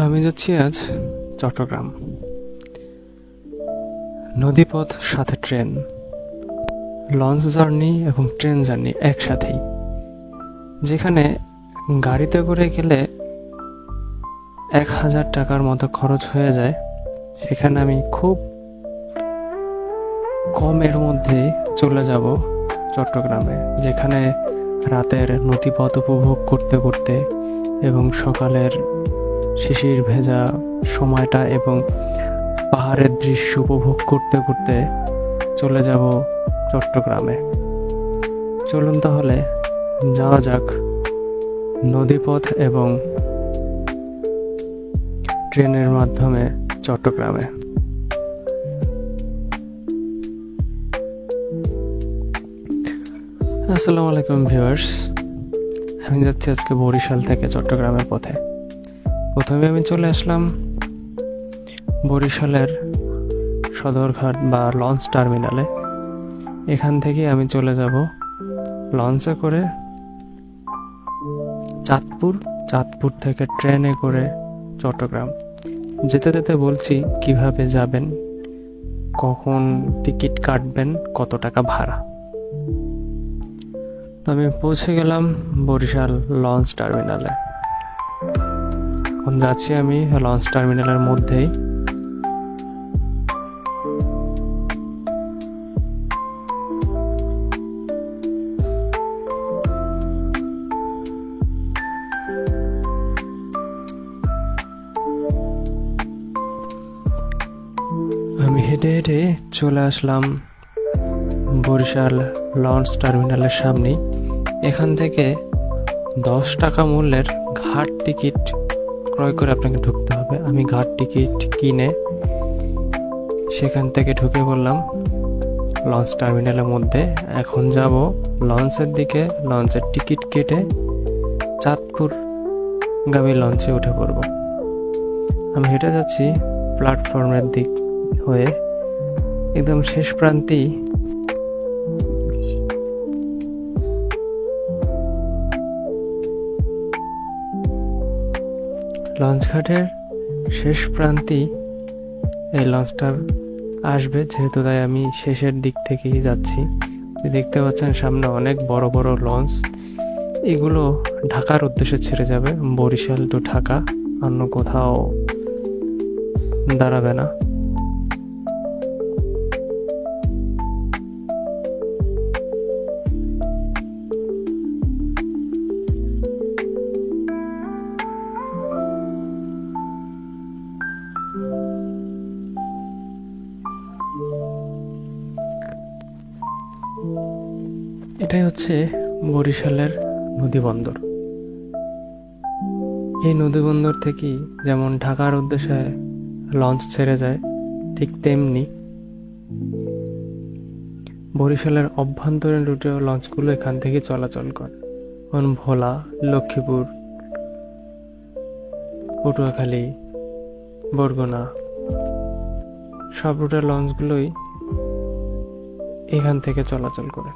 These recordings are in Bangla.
আমি যাচ্ছি আজ চট্টগ্রাম। নদীপথ, সাথে ট্রেন, লঞ্চ জার্নি এবং ট্রেন জার্নি একসাথেই। যেখানে গাড়িতে করে গেলে 1,000 টাকার মতো খরচ হয়ে যায়, সেখানে আমি খুব কমের মধ্যে চলে যাব চট্টগ্রামে, যেখানে রাতের নদীপথ উপভোগ করতে করতে এবং সকালের শিশির ভেজা সময়টা এবং পাহাড়ের দৃশ্য উপভোগ করতে করতে চলে যাব চট্টগ্রামে। চলুন তাহলে যাওয়া যাক নদীপথ এবং ট্রেনের মাধ্যমে চট্টগ্রামে। আসসালামু আলাইকুম ভিউয়ার্স, আমি যাচ্ছি আজকে বরিশাল থেকে চট্টগ্রামের পথে। প্রথমে আমি চলে আসলাম বরিশালের সদরঘাট বা লঞ্চ টার্মিনালে। এখান থেকে আমি চলে যাব লঞ্চে করে চাঁদপুর থেকে ট্রেনে করে চট্টগ্রাম। যেতে যেতে বলছি কিভাবে যাবেন, কখন টিকিট কাটবেন, কত টাকা ভাড়া। তো আমি পৌঁছে গেলাম বরিশাল লঞ্চ টার্মিনালে। এখন যাচ্ছি আমি লঞ্চ টার্মিনালের মধ্যেই। আমি হেঁটে হেঁটে চলে আসলাম বরিশাল লঞ্চ টার্মিনালের সামনে। এখান থেকে 10 টাকা মূল্যের ঘাট টিকিট ক্রয় করে আপনাকে ঢুকতে হবে। আমি ঘাট টিকিট কিনে সেখান থেকে ঢুকে পড়লাম লঞ্চ টার্মিনালের মধ্যে। এখন যাব লঞ্চের দিকে। লঞ্চের টিকিট কেটে চাঁদপুরগামী লঞ্চে উঠে পড়ব। আমি হেঁটে যাচ্ছি প্ল্যাটফর্মের দিক হয়ে, একদম শেষ প্রান্তেই লঞ্চ ঘাটের শেষ প্রান্তেই এই লঞ্চটা আসবে, যেহেতু তাই আমি শেষের দিক থেকেই যাচ্ছি। দেখতে পাচ্ছেন সামনে অনেক বড় বড় লঞ্চ। এগুলো ঢাকার উদ্দেশ্যে ছেড়ে যাবে, বরিশাল টু ঢাকা, অন্য কোথাও দাঁড়াবে না। এটাই হচ্ছে বরিশালের নদীবন্দর। এই নদীবন্দর থেকেই যেমন ঢাকার উদ্দেশ্যে লঞ্চ ছেড়ে যায়, ঠিক তেমনি বরিশালের অভ্যন্তরীণ রুটেও লঞ্চগুলো এখান থেকে চলাচল করে। যেমন ভোলা, লক্ষ্মীপুর, পটুয়াখালী, বরগুনা, সব রুটের লঞ্চগুলোই এখান থেকে চলাচল করে।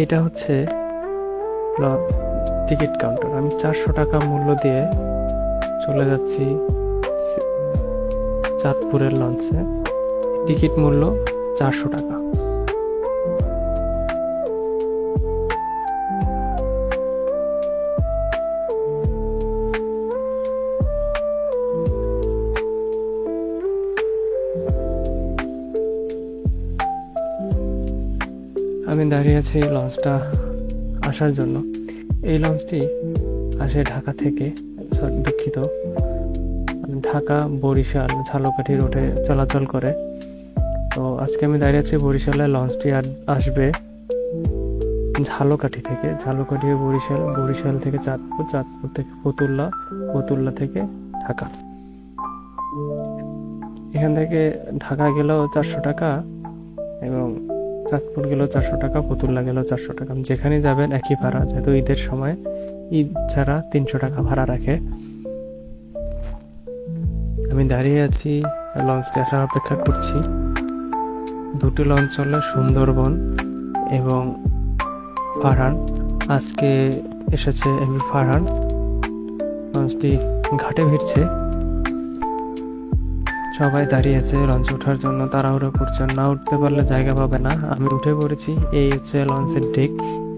এটা হচ্ছে টিকিট কাউন্টার। আমি 400 টাকা মূল্য দিয়ে চলে যাচ্ছি চাঁদপুরের লঞ্চে। টিকিট মূল্য 400 টাকা। আমি দাঁড়িয়ে আছি লঞ্চটা আসার জন্য। এই লঞ্চটি আসে ঢাকা থেকে, দুঃখিত, ঢাকা বরিশাল ঝালকাঠি রুটে চলাচল করে। তো আজকে আমি দাঁড়িয়ে আছি বরিশালে। লঞ্চটি আসবে ঝালকাঠি থেকে, ঝালকাঠি বরিশাল, বরিশাল থেকে চাঁদপুর, চাঁদপুর থেকে ফতুল্লা, ফতুল্লা থেকে ঢাকা। এখান থেকে ঢাকা গেলেও 400 টাকা এবং চাঁদপুর গেলেও 400 টাকা, ফতুল্লা গেলেও 400 টাকা। যেখানে যাবেন একই ভাড়া, যেহেতু ঈদের সময় ঈদ ছাড়া 300 টাকা ভাড়া রাখে। আমি দাঁড়িয়ে আছি, লঞ্চটি আসার অপেক্ষা করছি। দুটি লঞ্চ চলে, সুন্দরবন এবং ফারহান। আজকে এসেছে এমভি ফারহান। লঞ্চটি ঘাটে ভিড়ছে। সবাই দাঁড়িয়ে আছে লঞ্চে ওঠার জন্য, তাড়াহুড়ো করছেন, না উঠতে পারলে জায়গা পাবে না। আমি উঠে পড়েছি। এই হচ্ছে লঞ্চের ডেক,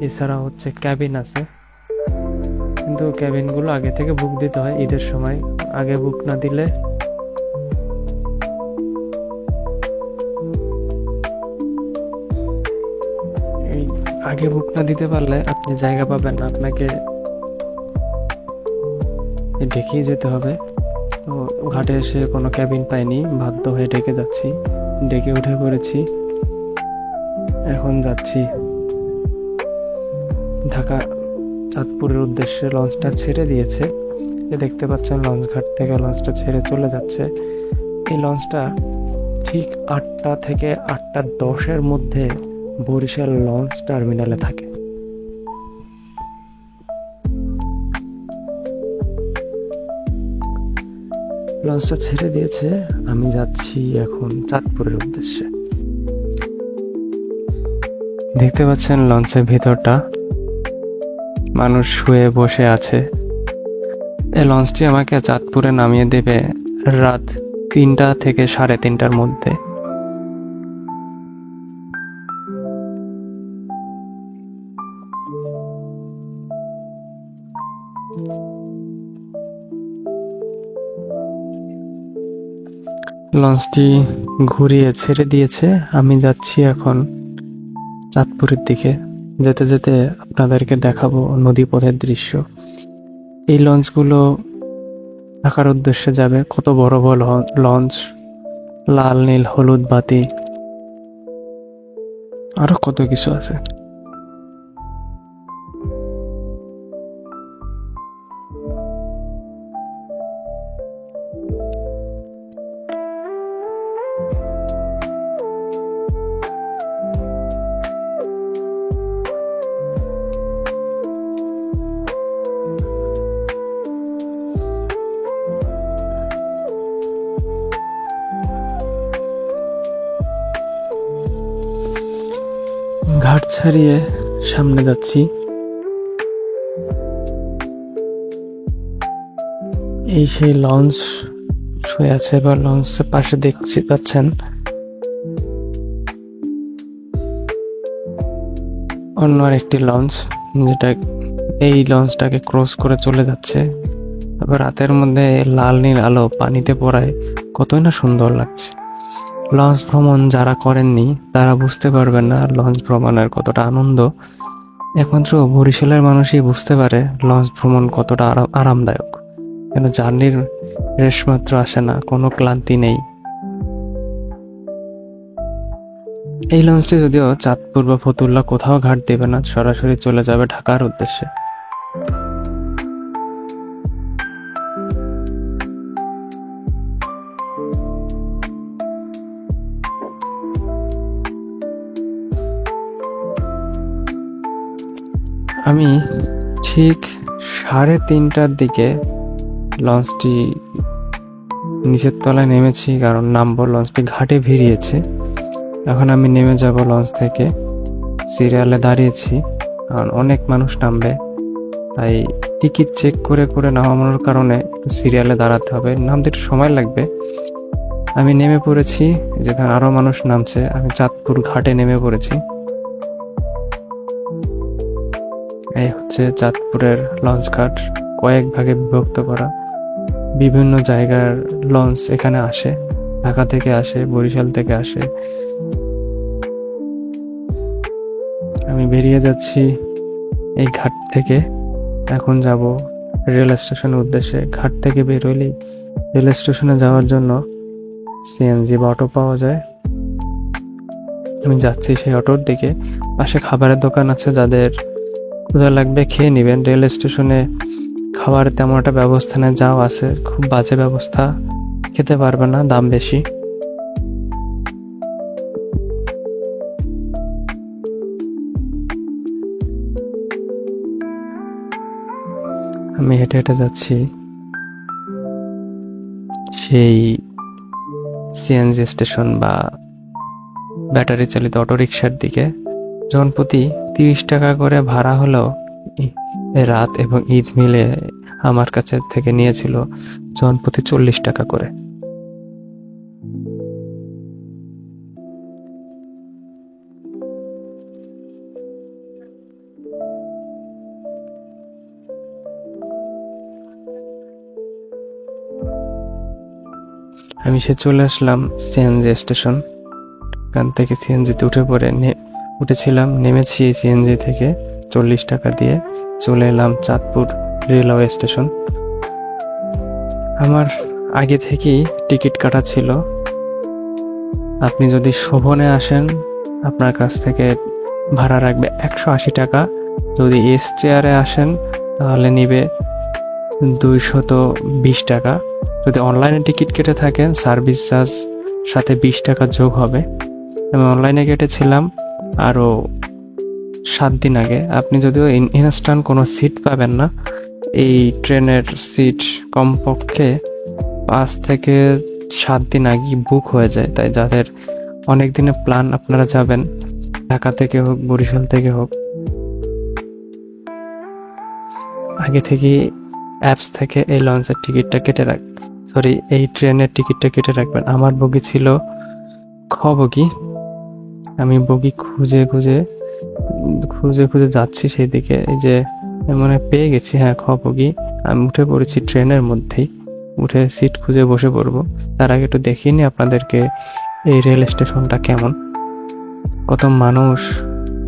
এছাড়া হচ্ছে ক্যাবিন আছে, কিন্তু ক্যাবিনগুলো আগে থেকে বুক দিতে হয় ঈদের সময়। আগে বুক না দিলে এই আগে বুক না দিতে পারলে আপনি জায়গা পাবেন না, আপনাকে ডেকেই যেতে হবে। তো ঘাটে এসে কোনো ক্যাবিন পাইনি, বাধ্য হয়ে ডেকে যাচ্ছি। ডেকে উঠে পড়েছি, এখন যাচ্ছি ঢাকা চাঁদপুরের উদ্দেশ্যে। লঞ্চটা ছেড়ে দিয়েছে, দেখতে পাচ্ছেন লঞ্চ ঘাট থেকে লঞ্চটা ছেড়ে চলে যাচ্ছে। এই লঞ্চটা ঠিক 8টা থেকে 8টা 10-এর মধ্যে বরিশাল লঞ্চ টার্মিনালে থাকে। লঞ্চটা ছেড়ে দিয়েছে, আমি যাচ্ছি এখন চাঁদপুরের উদ্দেশ্যে। দেখতে পাচ্ছেন লঞ্চের ভিতরটা, মানুষ শুয়ে বসে আছে। এই লঞ্চটি আমাকে চাঁদপুরে নামিয়ে দেবে রাত 3টা থেকে 3:30টার মধ্যে। লঞ্চটি ঘুরিয়ে ছেড়ে দিয়েছে, আমি যাচ্ছি এখন চাঁদপুরের দিকে। যেতে যেতে আপনাদেরকে দেখাবো নদীপথের দৃশ্য। এই লঞ্চগুলো ঢাকার উদ্দেশ্যে যাবে, কত বড় বড় লঞ্চ, লাল নীল হলুদ বাতি, আরো কত কিছু আছে। ঘাট ছাড়িয়ে সামনে যাচ্ছি। এই সেই লঞ্চ শুয়ে আছে, বা লঞ্চের পাশে দেখতে পাচ্ছেন অন্য আরেকটি লঞ্চ, যেটা এই লঞ্চটাকে ক্রস করে চলে যাচ্ছে। আবার রাতের মধ্যে লাল নীল আলো পানিতে পড়ায় কতই না সুন্দর লাগছে। লঞ্চ ভ্রমণ যারা করেননি তারা বুঝতে পারবেন না লঞ্চ ভ্রমণের কতটা আনন্দ। একমাত্র বরিশালের মানুষই বুঝতে পারে লঞ্চ ভ্রমণ কতটা আরামদায়ক। কেন জার্নির রেশমাত্র আসে না, কোনো ক্লান্তি নেই। এই লঞ্চটি যদিও চাঁদপুর বা ফতুল্লা কোথাও ঘাট দেবে না, সরাসরি চলে যাবে ঢাকার উদ্দেশ্যে। আমি ঠিক 3:30টার দিকে লঞ্চটি নিচের তলায় নেমেছি, কারণ নামবো, লঞ্চটি ঘাটে ভিড়িয়েছে। এখন আমি নেমে যাব লঞ্চ থেকে। সিরিয়ালে দাঁড়িয়েছি, কারণ অনেক মানুষ নামবে, তাই টিকিট চেক করে করে নামানোর কারণে সিরিয়ালে দাঁড়াতে হবে, নামতে একটু সময় লাগবে। আমি নেমে পড়েছি, যেখানে আরো মানুষ নামছে। আমি চাঁদপুর ঘাটে নেমে পড়েছি। এই হচ্ছে চাঁদপুরের লঞ্চ ঘাট, কয়েক ভাগে বিভক্ত করা। বিভিন্ন জায়গার লঞ্চ এখানে আসে, ঢাকা থেকে আসে, বরিশাল থেকে আসে। আমি বেরিয়ে যাচ্ছি এই ঘাট থেকে, এখন যাব রেল স্টেশনের উদ্দেশ্যে। ঘাট থেকে বের হইলেই রেল স্টেশনে যাওয়ার জন্য সিএনজি বা অটো পাওয়া যায়। আমি যাচ্ছি সেই অটোর দিকে। পাশে খাবারের দোকান আছে, যাদের ক্ষুধা লাগবে খেয়ে নেবেন। রেল স্টেশনে খাবারের তেমন একটা ব্যবস্থা নেই, যাও আছে খুব বাজে ব্যবস্থা, খেতে পারবে না, দাম বেশি। আমি হেঁটে হেঁটে যাচ্ছি সেই সিএনজি স্টেশন বা ব্যাটারি চালিত অটোরিকশার দিকে। জনপ্রতি 30 টাকা করে ভাড়া হলেও রাত এবং ঈদ মিলে আমার কাছে থেকে নিয়েছিল জন প্রতি 40 টাকা করে। আমি সে চলে আসলাম সিএনজি স্টেশন। এখান থেকে সিএনজিতে উঠেছিলাম, নেমেছি সিএনজি থেকে 40 টাকা দিয়ে। চলে এলাম চাঁদপুর রেলওয়ে স্টেশন। আমার আগে থেকেই টিকিট কাটা ছিল। আপনি যদি শোভনে আসেন, আপনার কাছ থেকে ভাড়া রাখবে 180 টাকা। যদি এস চেয়ারে আসেন তাহলে নিবে 220 টাকা। যদি অনলাইনে টিকিট কেটে থাকেন, সার্ভিস চার্জ সাথে 20 টাকা যোগ হবে। আমি অনলাইনে কেটেছিলাম আরও 7 দিন আগে। আপনি যদিও ইনস্ট্যান্ট কোনো সিট পাবেন না, এই ট্রেনের সিট কমপক্ষে 5 থেকে 7 দিন আগে বুক হয়ে যায়। তাই যাদের অনেক দিনের প্ল্যান, আপনারা যাবেন ঢাকা থেকে হোক বরিশাল থেকে হোক, আগে থেকে অ্যাপস থেকে এই লঞ্চের টিকিটটা কেটে এই ট্রেনের টিকিটটা কেটে রাখবেন। আমার বগি ছিল খ বগি। আমি বগি খুঁজে খুঁজে যাচ্ছি সেই দিকে। এই যে মনে পেয়ে গেছি, হ্যাঁ খ বগি। আমি উঠে পড়েছি ট্রেনের মধ্যেই, উঠে সিট খুঁজে বসে পড়বো। তার আগে একটু দেখিয়ে নি আপনাদেরকে এই রেল স্টেশনটা কেমন। কত মানুষ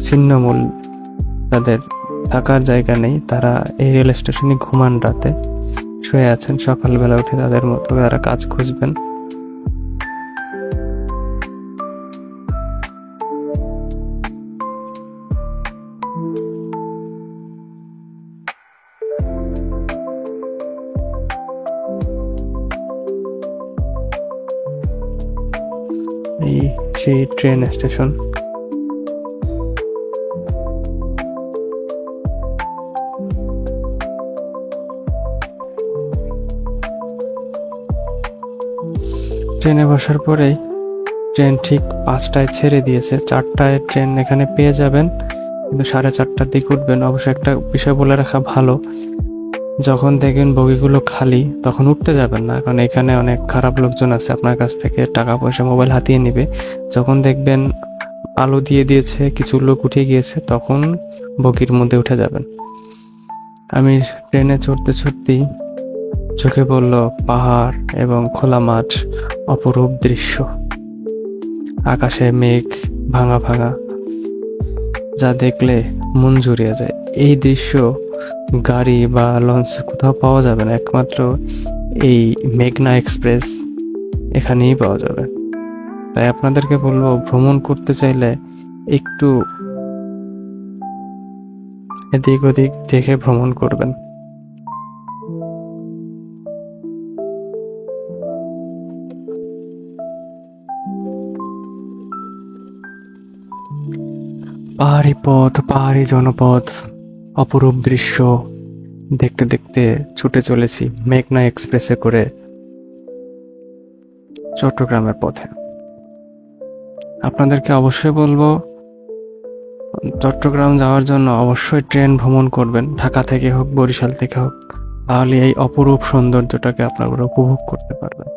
ছিন্নমূল, তাদের থাকার জায়গা নেই, তারা এই রেল স্টেশনে ঘুমান, রাতে শুয়ে আছেন। সকালবেলা উঠে তাদের মতো তারা কাজ খুঁজবেন। এই সেই ট্রেন স্টেশন। ট্রেনে বসার পরেই ট্রেন ঠিক 5টায় ছেড়ে দিয়েছে। 4টায় ট্রেন এখানে পেয়ে যাবেন, কিন্তু 4:30টার দিকে উঠবেন। অবশ্য একটা বিষয় বলে রাখা ভালো, যখন দেখবেন বগিগুলো খালি তখন উঠতে যাবেন না, কারণ এখানে অনেক খারাপ লোকজন আছে, আপনার কাছ থেকে টাকা পয়সা, মোবাইল হাতিয়ে নেবে। যখন দেখবেন আলো দিয়ে দিয়েছে, কিছু লোক উঠে গিয়েছে, তখন বগির মধ্যে উঠে যাবেন। আমি ট্রেনে চড়তেই চোখে পড়ল পাহাড় এবং খোলা মাঠ, অপরূপ দৃশ্য। আকাশে মেঘ ভাঙা ভাঙা, যা দেখলে মন জুড়িয়ে যায়। এই দৃশ্য গাড়ি বা লঞ্চ কোথাও পাওয়া যাবে না, একমাত্র এই মেঘনা এক্সপ্রেস এখানেই পাওয়া যাবে। তাই আপনাদেরকে বলবো, ভ্রমণ করতে চাইলে একটু এদিক ওদিক দেখে ভ্রমণ করবেন। পাহাড়ি পথ, পাহাড়ি জনপদ, অপরূপ দৃশ্য দেখতে দেখতে ছুটে চলেছি মেঘনা এক্সপ্রেসে করে চট্টগ্রামের পথে। আপনাদেরকে অবশ্যই বলবো, চট্টগ্রাম যাওয়ার জন্য অবশ্যই ট্রেন ভ্রমণ করবেন, ঢাকা থেকে হোক বরিশাল থেকে হোক। তাহলে এই অপরূপ সৌন্দর্যটাকে আপনারা উপভোগ করতে পারবেন।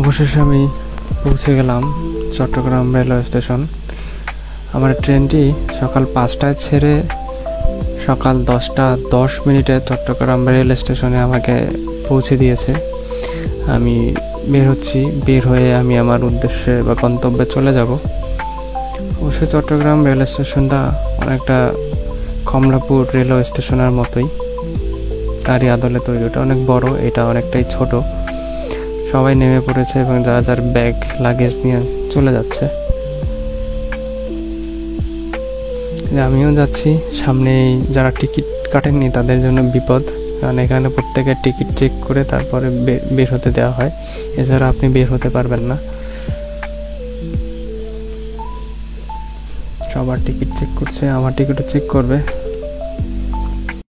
অবশেষে আমি পৌঁছে গেলাম চট্টগ্রাম রেলওয়ে স্টেশন। আমার ট্রেনটি সকাল 5টায় ছেড়ে সকাল 10টা 10 চট্টগ্রাম রেল স্টেশনে আমাকে পৌঁছে দিয়েছে। আমি বের হচ্ছি, বের হয়ে আমি আমার উদ্দেশ্যে বা গন্তব্যে চলে যাব। অবশ্যই চট্টগ্রাম রেল স্টেশনটা অনেকটা কমলাপুর রেলওয়ে স্টেশনের মতোই, তারই আদলে তৈরি। ওটা অনেক বড়, এটা অনেকটাই ছোট। সবাই নেমে পড়েছে এবং যার যার ব্যাগ লাগেজ নিয়ে চলে যাচ্ছে। আমিও যাচ্ছি। সামনে যারা টিকিট কাটেননি তাদের জন্য বিপদ, কারণ এখানে প্রত্যেকের টিকিট চেক করে তারপরে বের হতে দেওয়া হয়, এছাড়া আপনি বের হতে পারবেন না। সবার টিকিট চেক করছে, আমার টিকিটও চেক করবে।